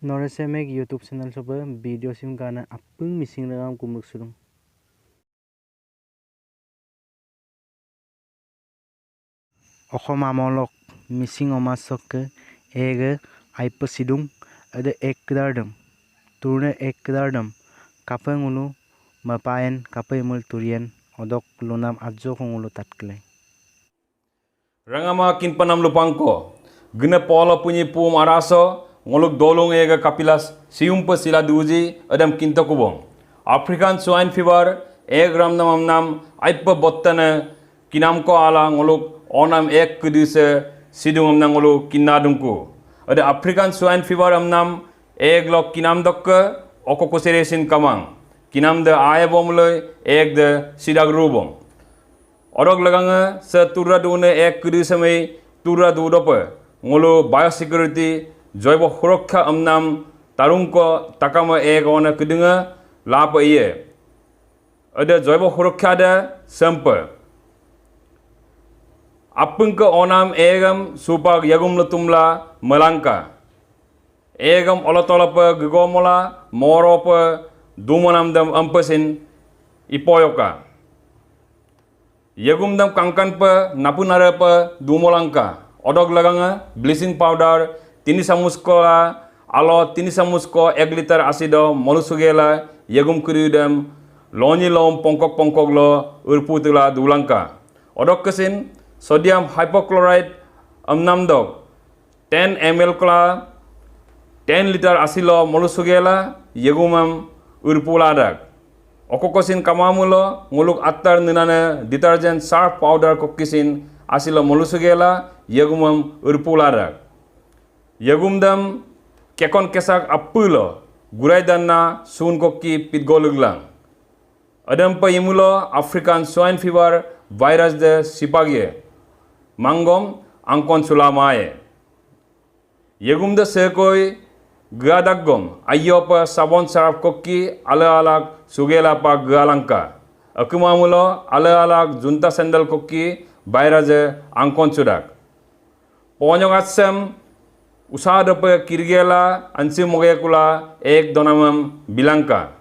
Noresemek YouTube channel soba video sim gana apung missing ragam kumuk sulung. Amolok missing omasok ege aipa sidung ada ekdardam turne ekdardam kapeng ulu mapaen kapai mul turian odok lunam ajo kongulu tatkle. Rangama kin panam lupangko gena polo punyi pum araso ngoluk dolong ega kapilas siumpa sila duji adam kinta kubong African swine fever eg ram nam aipa bottana kinam ko ala ngoluk onam ek kudise sidung amnam ngoluk kinadungku ada African swine fever amnam eg lok kinam dokka okoko seresin kamang kinam de ayabomloy eg de sidag rubong Orok laganga se turra dune ek kudi samai turra dudopa ngolo biosecurity joibo hurokha amnam tarungko takama ek ona kudunga lapa iye ada joibo hurokha da sampa apungka onam egam supag yagum lutumla melangka egam olotolapa gegomola moropa dumonam dam ampasin ipoyoka Yagumdam kangkan pa napunara pa dumolangka odog laganga bleaching powder tini samuskola alo tini samusko 1 liter asido molusugela yagum kurudam loni lom pongkok lo urputula dulangka odog kesin sodium hypochlorite amnam dog 10 ml kla 10 liter asilo molusugela yagumam urpuladak Okokosin kamamulo nguluk attar ninana detergent surf powder kokisin asilo molusugela yagumam urpularak yagumdam kekon kesak appulo gurai danna sun kokki pitgoluglang adam pa imulo African swine fever virus de sipagye mangom angkon sulamaye yagumda sekoi Gadagom ayopa sabon sarap kokki ala-alak sugela pa galangka akumamulo ala-alak junta sandal kokki bayraje angkon sudak ponyogatsam usada pa kirgela ansi mogekula ek donamam bilangka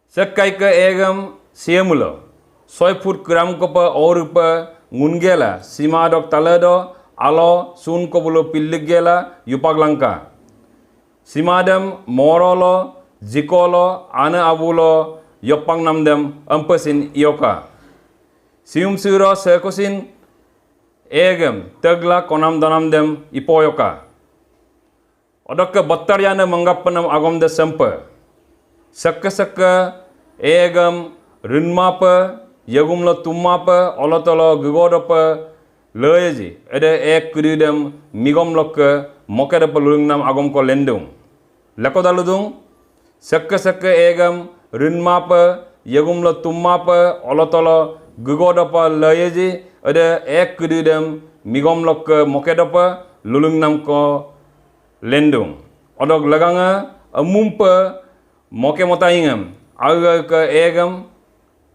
sekkai ka egam siemulo 6 foot gram ko pa orupa ngungela simadok talado alo sun ko bulo pilligela yupaglangka simadam morolo jikolo ana abulo yopang namdam ampasin ioka sium suro sekosin egam tagla konam donamdam ipoyoka odokka battaryana mangappanam agomda sampa sakka egam rinmapa yagumlo tummapa olotolo gugodopa Leji ada ek kudidam migom lokka mokeda pelungnam agom ko lendung lako daludung sakka egam rinmapa yagumlo tummapa olotolo gugodapa leji ada ek kudidam migom lokka mokedapa lulungnam ko lendung odog laganga amumpa moke motaingam aga ka egam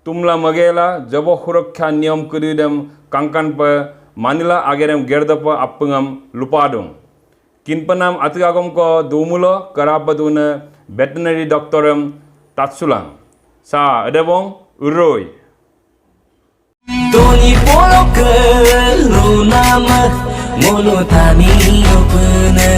tumla magela jabo hurokha niyam kudidam kangkan pa Manila agerem gerdapa appungam lupadung. Kinpanam atagam ko dumulo karabaduna veterinary doctoram tatsulang. Sa adabong uroi. Toni polo ke lunama monotani opene